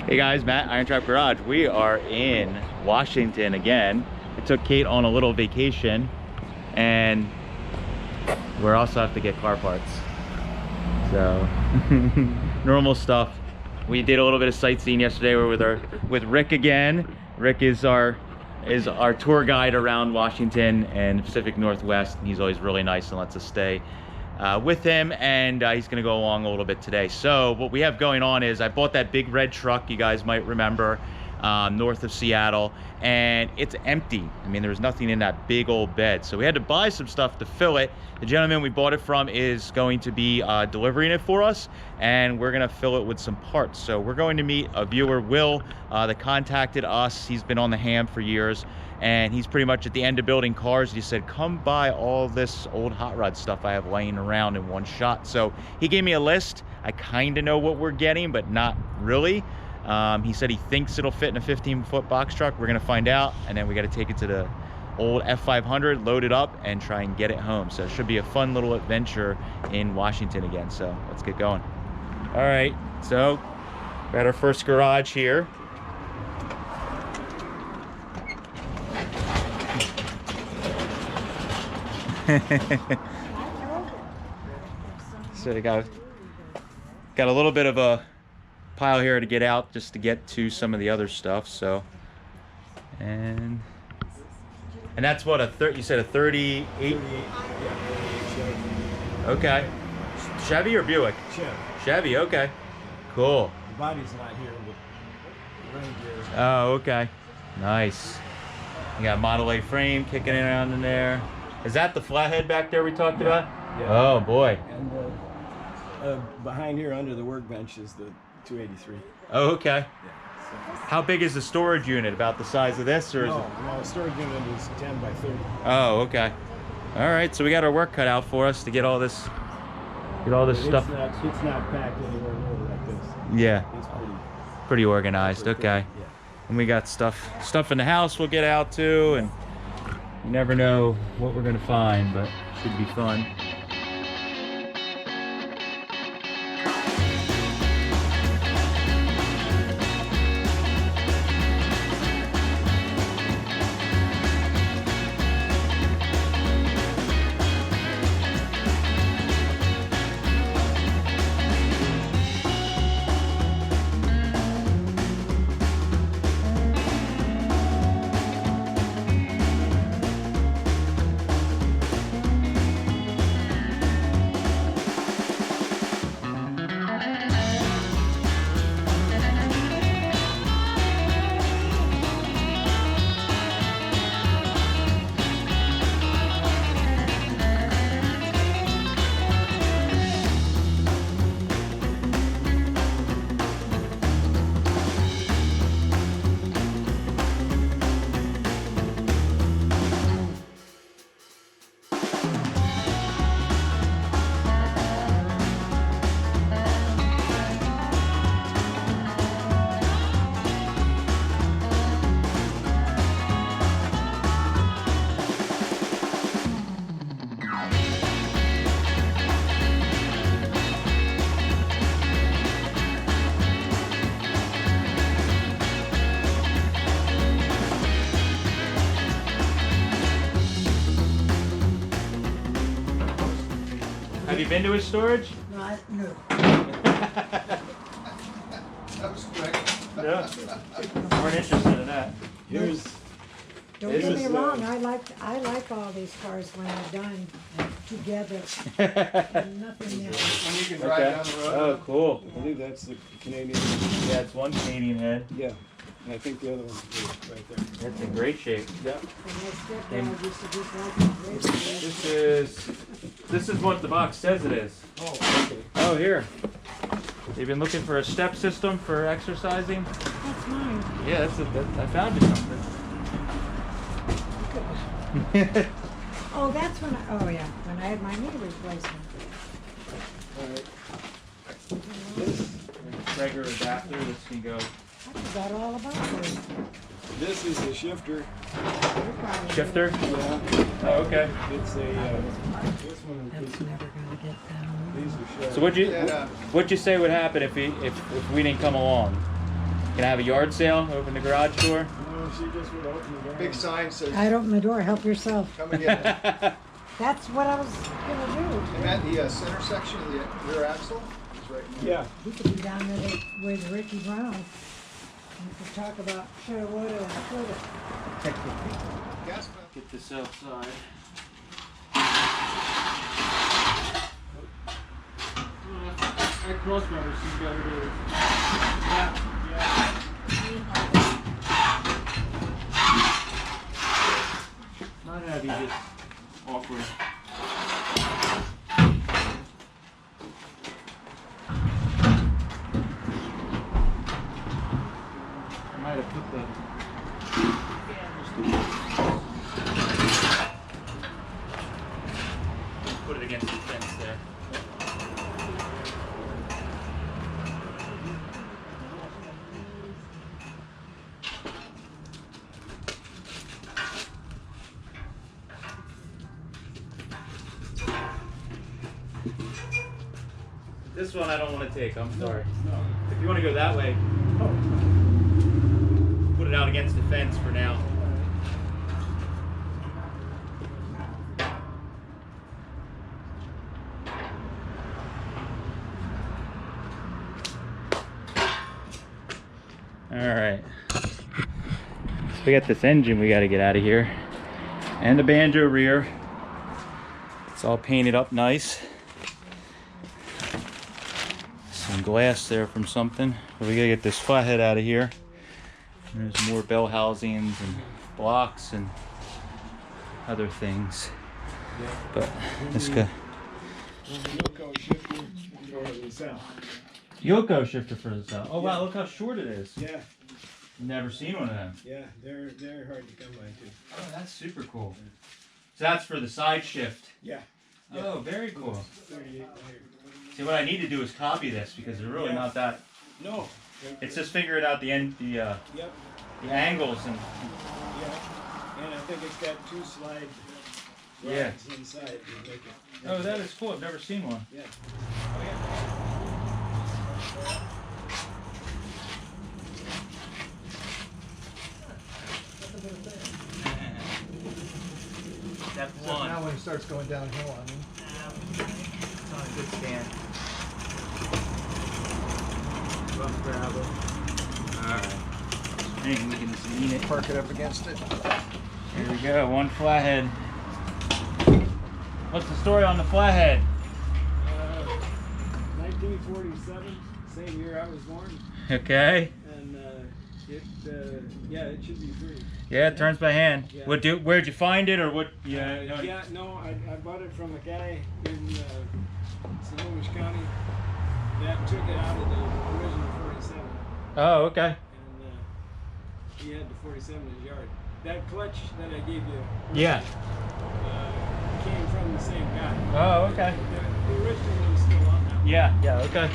Hey guys, Matt, IronTrap Garage. We are in Washington again. I took Kate on a little vacation and we also have to get car parts. So, normal stuff. We did a little bit of sightseeing yesterday. We were with Rick again. Rick is our tour guide around Washington and Pacific Northwest. He's always really nice and lets us stay with him, and he's gonna go along a little bit today. So what we have going on is I bought that big red truck you guys might remember north of Seattle, and it's empty. I mean, there's nothing in that big old bed, so we had to buy some stuff to fill it. The gentleman we bought it from is going to be delivering it for us, and we're gonna fill it with some parts. So we're going to meet a viewer, Will, that contacted us. He's been on the ham for years, and he's pretty much at the end of building cars. He said, come buy all this old hot rod stuff I have laying around in one shot. So he gave me a list. I kind of know what we're getting, but not really. He said he thinks it'll fit in a 15-foot box truck. We're gonna find out, and then we got to take it to the old F600, load it up, and try and get it home. So it should be a fun little adventure in Washington again. So let's get going. All right, so we're at our first garage here. So we got a little bit of a pile here to get out just to get to some of the other stuff. So and that's what you said a 38. Okay, Chevy or Buick? Chevy. Okay, cool. The body's not here, but the range is. Oh, okay, nice. You got Model A frame kicking around in there. Is that the flathead back there we talked about? Yeah. Oh boy. And behind here under the workbench is the 283. Oh, okay. Yeah, so. How big is the storage unit? About the size of this, or is it? No, the storage unit is 10 by 30. Oh, okay. All right, so we got our work cut out for us to get all this stuff. It's not packed anywhere near like this. Yeah. It's pretty organized. Okay. Yeah. And we got stuff in the house we'll get out too, and you never know what we're gonna find, but should be fun. Have you been to his storage? No. That was quick. Yeah. Weren't interested in that. Don't get me wrong, I like all these cars when they're done together. And nothing else. And you can drive down the road. Oh, cool. I believe that's the Canadian. Yeah, it's one Canadian head. Yeah. And I think the other one's right there. That's in great shape. Yeah. And my stepdad used to just like it. This is what the box says it is. Oh, okay. Oh, here. You've been looking for a step system for exercising? That's mine. Yeah, I found you something. Oh, that's when oh yeah, when I had my knee replacement. All right. Regular adapter, this can go. I forgot all about this. This is the shifter. Shifter? Yeah. Oh, okay. It's a, this one is, That's never gonna get down. these are shifts. So what'd you say would happen if we didn't come along? Gonna have a yard sale, open the garage door. No, she just would open the door. Big sign says, I'd open the door, help yourself. come and get it. That's what I was gonna do. And at the center section of the rear axle is right in there. Yeah. We could be down there with Ricky Brown. We could talk about shoulda, woulda, and coulda. Gas pedal. Get this outside. That cross member seems better to. Not heavy, just awkward. I might have put the. Put it against the fence there. This one I don't want to take, I'm sorry. No. If you want to go that way, put it out against the fence for now. Alright. So we got this engine we got to get out of here. And the banjo rear. It's all painted up nice. Some glass there from something. But we gotta get this flathead out of here. And there's more bell housings and blocks and other things. But let's go. Yoko shifter for the south. Yoko shifter for the south. Oh wow, look how short it is. Yeah, Never seen one of them. yeah, they're hard to come by too. Oh, that's super cool. So that's for the side shift. Yeah. Oh, very cool. 38 wire. See, what I need to do is copy this because they're really not that. No. It's just figuring out the end, Yep. the angles and. Yeah. And I think it's got 2 slide Yeah. rods inside to make it. Oh, that is cool. I've never seen one. Yeah. Oh yeah. Step Except one. now when it starts going downhill on me. It's on a good stand. Rough gravel. Alright. I think we can just lean it. Park it up against it. Here we go, one flathead. What's the story on the flathead? 1947, same year I was born, Okay. and yeah, it should be free. Yeah, it turns by hand. Yeah. Where'd you find it or what? Yeah. Yeah, no, I bought it from a guy in Muisc County that took it out of the original 47, Oh, okay. and he had the 47 in his yard. That clutch that I gave you Yeah. came from the same guy. Oh, okay. The original one is still on now. Yeah, okay.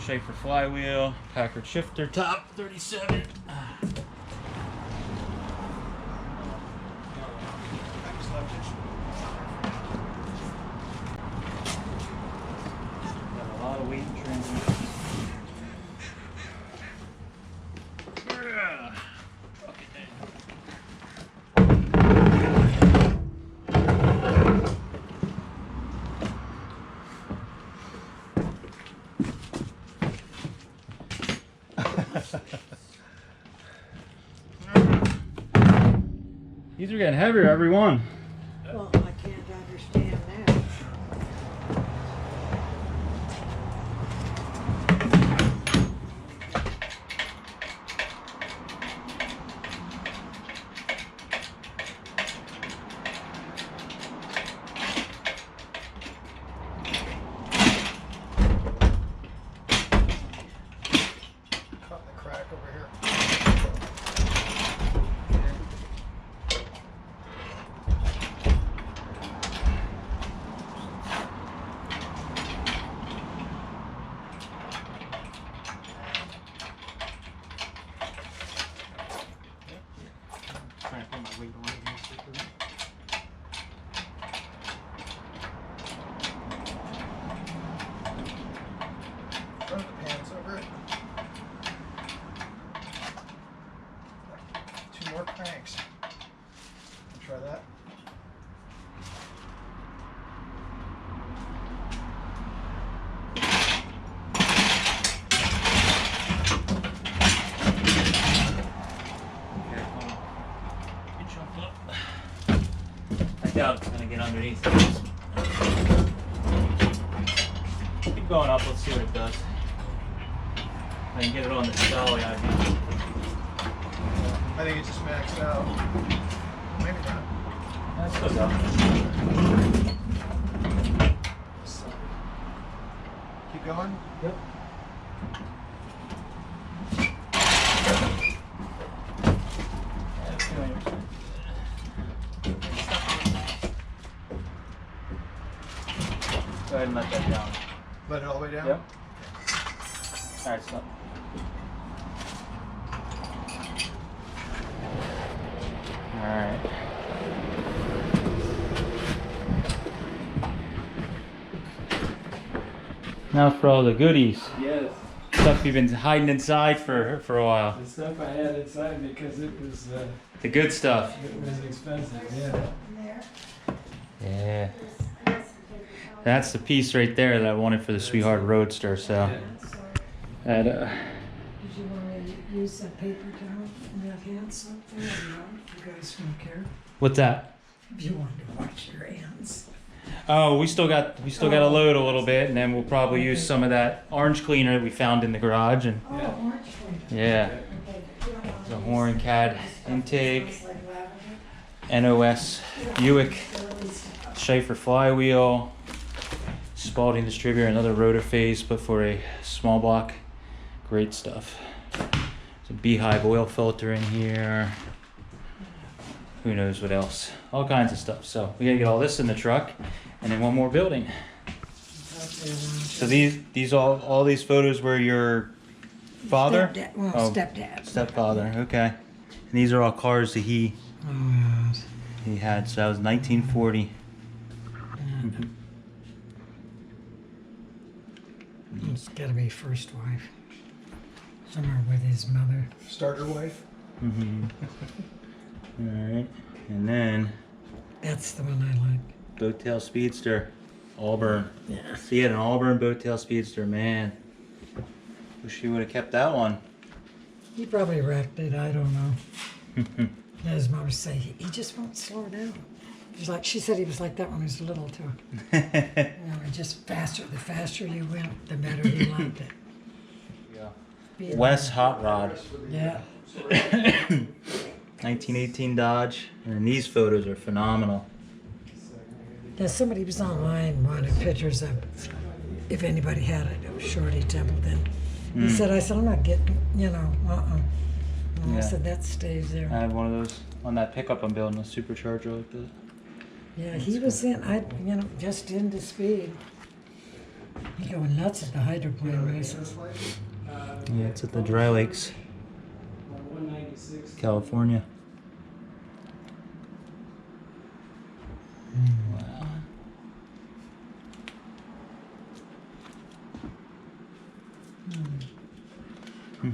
Schaefer flywheel, Packard shifter top, 37. Got a lot of weight in transmission. Truck it down. These are getting heavier, every one. Well, I can't understand that. Caught the crack over here. Trying to put my weight on it. Front of the more cranks. Try that. I doubt it's gonna get underneath this. Keep going up, let's see what it does. If I can get it on the dolly, I'd be. I think it just maxed out. Maybe not. That's good though. Keep going. Yep. Go ahead and let that down. Let it all the way down? Yep. Alright, stop. Alright. Now for all the goodies. Yes, Stuff you've been hiding inside for a while. the stuff I had inside because it was The good stuff. expensive. Yeah. Yeah. That's the piece right there that I wanted for the Sweetheart Roadster, so. That, Did you want to use that paper towel in that hand something? Or no? You guys don't care? what's that? If you wanted to wash your hands. Oh, we still got a load a little bit, and then we'll probably use some of that orange cleaner that we found in the garage, and Oh, orange cleaner. yeah, Okay. the Horn CAD intake, NOS Buick, Schaefer flywheel, Spalding distributor, another rotor phase, but for a small block. Great stuff. There's a Beehive oil filter in here. Who knows what else? All kinds of stuff. So we gotta get all this in the truck, and then one more building. So these all these photos were your father? Stepdad, well, Oh, stepdad. Stepfather. Okay. And these are all cars that he Oh, had. So that was 1940. yeah. It's gotta be first wife. Somewhere with his mother. Starter wife. Mm-hmm. All right. And then That's the one I like. Boattail Speedster, Auburn. Yeah. So he had an Auburn Boattail Speedster, man. Wish he would have kept that one. He probably wrecked it, I don't know. His mother say he just won't slow down. He's like, she said he was like that when he was little too. You know, just faster. The faster you went, the better he liked it. Yeah. Wes Hot Rod, Yeah. 1918 Dodge, and these photos are phenomenal. Yeah, somebody was online wanted pictures of if anybody had it. It was Shorty Templeton. He said, I said, I'm not getting, you know, And I Yeah. said, that stays I there. have one of those on that pickup I'm building, a supercharger like that. Yeah, he was just into speed. He going nuts at the hydroplane races. Yeah, it's at the Dry Lakes, 196. California. Wow. He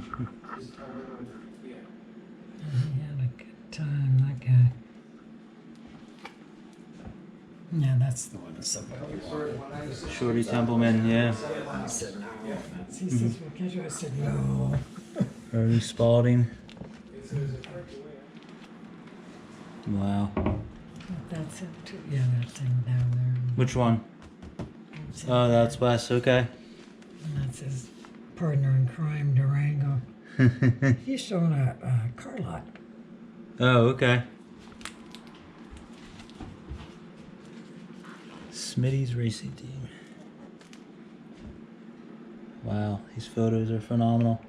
had a good time, that guy. Yeah, that's the one that somebody wanted. Shorty Templeman, yeah. I said, no. He says, well, can't you? I said, no. Early Spalding. Wow. That's it too. Yeah, that thing down there. Which one? That's it. Oh, that's Wes, okay. And that's his partner in crime, Durango. He's showing a car lot. Oh, okay. Smitty's Racing Team. Wow, these photos are phenomenal.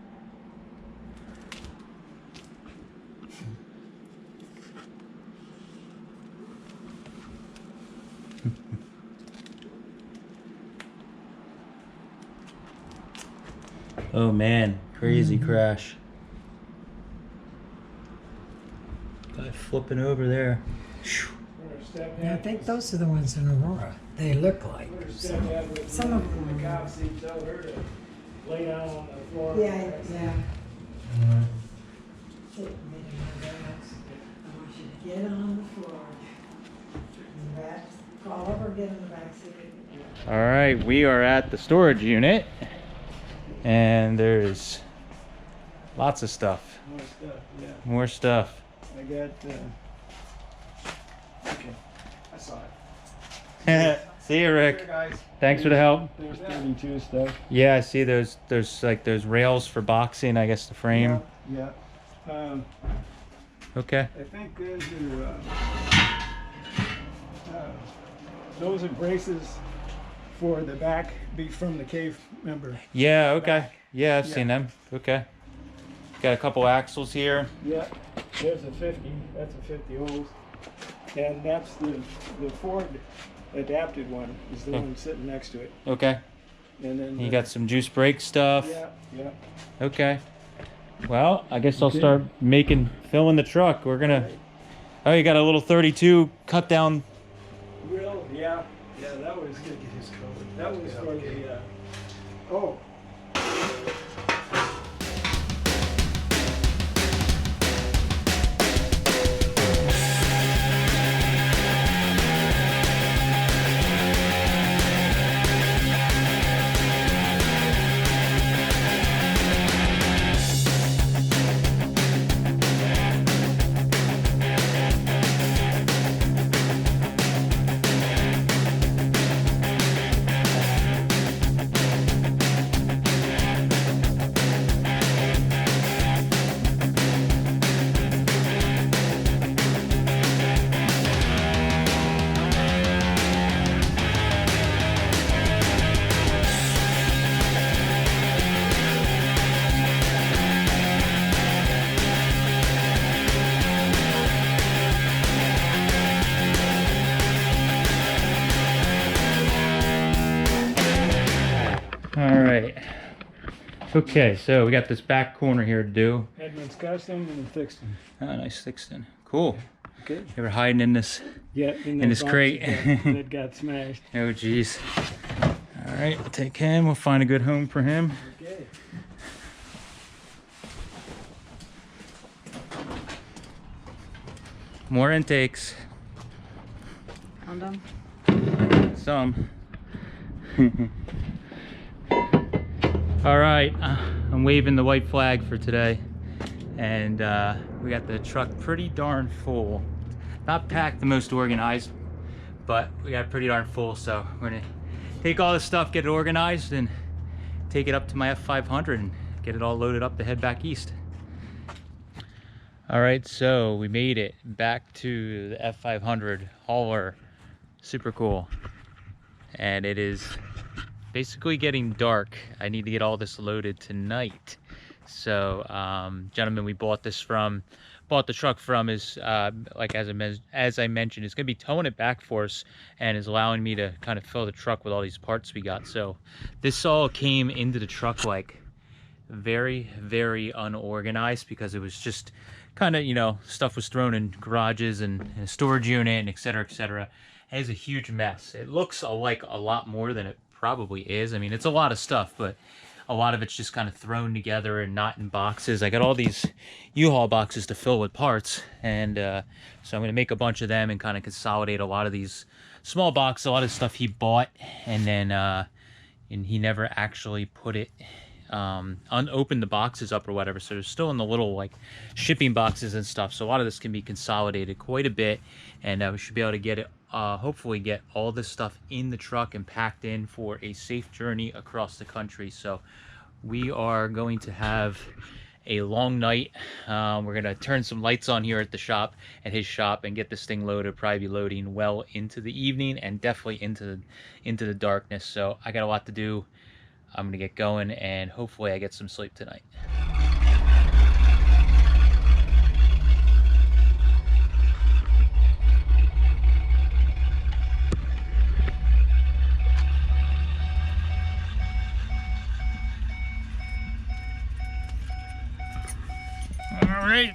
Oh man, crazy crash. Guy flipping over there. Yeah, I think those are the ones in Aurora. They look like. Some of them. The cops, he told her to lay down on the floor. Yeah. Get on the floor. In the back. Crawl over, get in the back seat. All right, we are at the storage unit, and there's lots of stuff. More stuff, yeah. More stuff. I got, okay, I saw it. See you, Rick. Here, guys. Thanks for the help. There's 32 stuff. Yeah, I see there's like those rails for boxing, I guess, the frame. Yeah, yeah. Okay. I think those are braces for the back, be from the cave member. Yeah, okay. Back. Yeah, I've Yeah. seen them. Okay. Got a couple axles here. Yeah, there's a 50, that's a 50 holes. And that's the Ford adapted one, is the one sitting next to it. Okay. And then You got some juice brake stuff. Yeah, yeah. Okay. Well, I guess I'll Okay. start filling the truck. We're gonna. Oh, you got a little 32 cut down. Grill, yeah. Yeah, that was good. That was for the, oh. All right. Okay, so we got this back corner here to do. Edmund's custom and fixed them. Oh, nice fixing. Cool. Okay. You were hiding in this. Yeah, In that this box crate. that got smashed. Oh, geez. All right, we'll take him. We'll find a good home for him. Okay. More intakes. I'm done. Some. All right, I'm waving the white flag for today, and we got the truck pretty darn full. Not packed the most organized, but we got pretty darn full. So we're gonna take all this stuff, get it organized, and take it up to my F500 and get it all loaded up to head back east. All right, so we made it back to the F500 Hauler. Super cool. And it is basically getting dark. I need to get all this loaded tonight. So, gentleman we bought the truck from is, like as I mentioned, is gonna be towing it back for us and is allowing me to kind of fill the truck with all these parts we got. So this all came into the truck like very, very unorganized because it was just kind of, you know, stuff was thrown in garages and in a storage unit and et cetera, et cetera. It is a huge mess. It looks like a lot more than it probably is. I mean, it's a lot of stuff, but a lot of it's just kind of thrown together and not in boxes. I got all these Uhual boxes to fill with parts, and so I'm going to make a bunch of them and kind of consolidate a lot of these small boxes, a lot of stuff he bought, and then and he never actually put it unopened the boxes up or whatever, so they're still in the little like shipping boxes and stuff. So a lot of this can be consolidated quite a bit, and we should be able to get it hopefully get all this stuff in the truck and packed in for a safe journey across the country. So we are going to have a long night. We're gonna turn some lights on here at the shop, at his shop, and get this thing loaded. Probably be loading well into the evening and definitely into the darkness. So I got a lot to do. I'm gonna get going, and hopefully I get some sleep tonight. All right,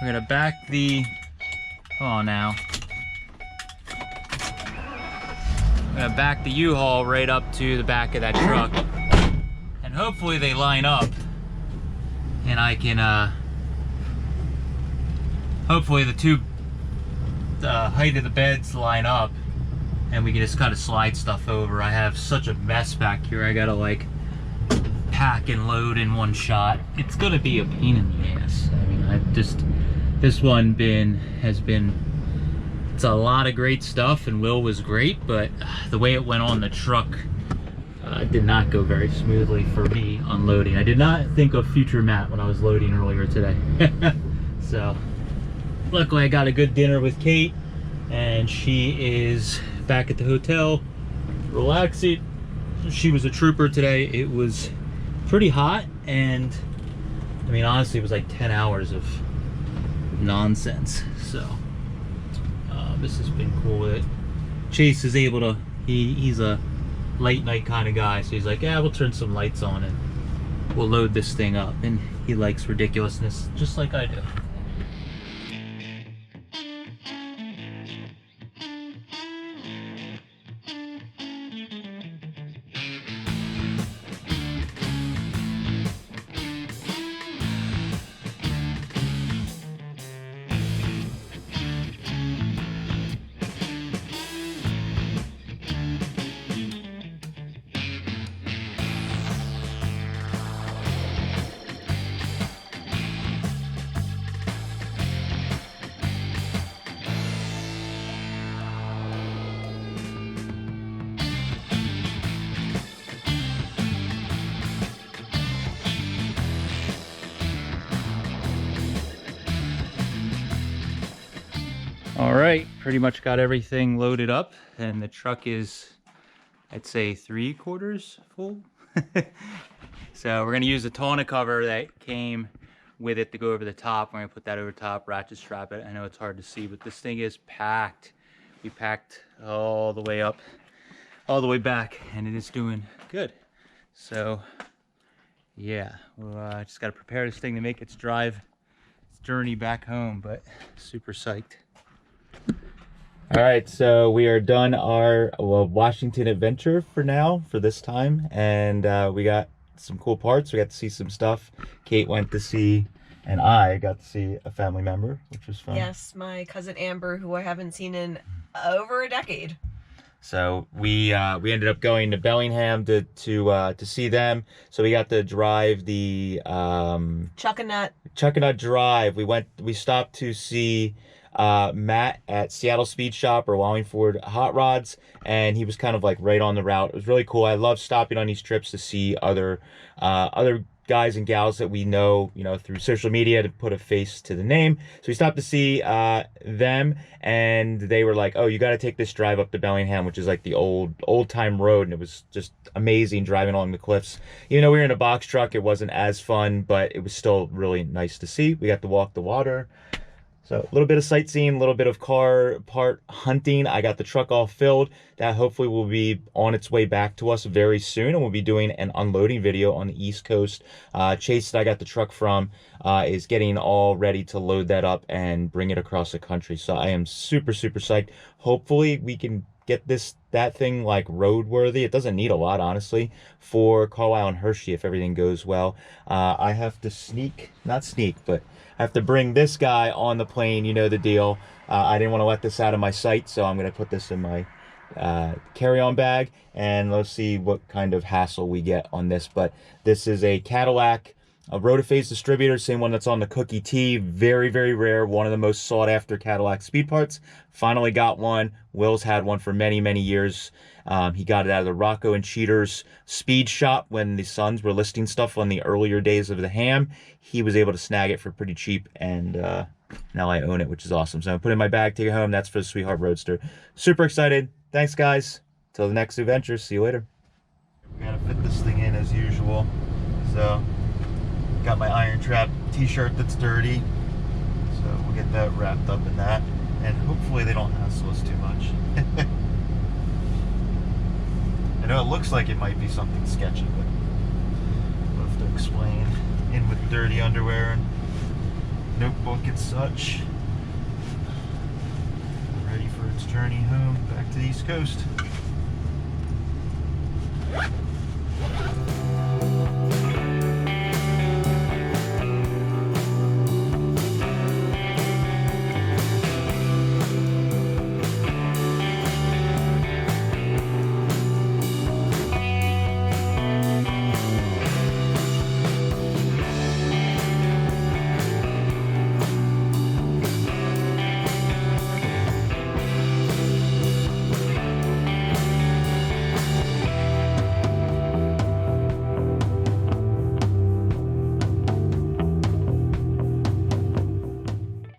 we're gonna back the, hold on now. I'm gonna back the U-Haul right up to the back of that truck, and hopefully they line up and I can hopefully the two height of the beds line up and we can just kind of slide stuff over. I have such a mess back here. I gotta like pack and load in one shot. It's gonna be a pain in the ass. I mean, this one has been, it's a lot of great stuff, and Will was great, but the way it went on the truck did not go very smoothly for me unloading. I did not think of future Matt when I was loading earlier today. So luckily I got a good dinner with Kate, and she is back at the hotel relaxing. She was a trooper today. It was pretty hot, and I mean, honestly, it was like 10 hours of nonsense. So this has been cool with it. Chase is able to, he's a late night kind of guy, so he's like, yeah, we'll turn some lights on and we'll load this thing up, and he likes ridiculousness just like I do. All right, pretty much got everything loaded up, and the truck is, I'd say, 3/4 full. So we're gonna use the tonneau cover that came with it to go over the top. We're gonna put that over top, ratchet strap it. I know it's hard to see, but this thing is packed. We packed all the way up, all the way back, and it is doing good. So yeah, we'll just gotta prepare this thing to make its journey back home, but super psyched. All right, so we are done our Washington adventure for now, for this time, and we got some cool parts. We got to see some stuff. Kate went to see, and I got to see a family member, which was fun. Yes, my cousin Amber, who I haven't seen in over a decade. So we ended up going to Bellingham to see them. So we got to drive the Chuckanut Drive. We stopped to see Matt at Seattle Speed Shop or Wallingford Hot Rods, and he was kind of like right on the route. It was really cool. I love stopping on these trips to see other guys and gals that we know, through social media, to put a face to the name. So we stopped to see them, and they were like, oh, you got to take this drive up to Bellingham, which is like the old time road, and it was just amazing driving along the cliffs. Even though we were in a box truck, it wasn't as fun, but it was still really nice to see. We got to walk the water. So a little bit of sightseeing, a little bit of car part hunting. I got the truck all filled. That hopefully will be on its way back to us very soon, and we'll be doing an unloading video on the East Coast. Chase that I got the truck from is getting all ready to load that up and bring it across the country. So I am super, super psyched. Hopefully we can get that thing like roadworthy. It doesn't need a lot, honestly, for Carlisle and Hershey if everything goes well. I have to but I have to bring this guy on the plane, you know the deal. I didn't want to let this out of my sight, so I'm going to put this in my carry-on bag, and let's see what kind of hassle we get on this. But this is a Cadillac, a Rotaphase distributor, same one that's on the Cookie T. Very, very rare, one of the most sought-after Cadillac speed parts. Finally got one. Will's had one for many, many years. He got it out of the Rocco and Cheaters speed shop when the Sons were listing stuff on the earlier days of the Ham. He was able to snag it for pretty cheap, and now I own it, which is awesome. So I put it in my bag, take it home. That's for the Sweetheart Roadster. Super excited. Thanks, guys. Till the next adventure. See you later. We gotta fit this thing in as usual. So got my IronTrap t-shirt that's dirty. So we'll get that wrapped up in that. And hopefully they don't hassle us too much. I know it looks like it might be something sketchy, but we'll have to explain. In with dirty underwear and notebook and such. Ready for its journey home back to the East Coast.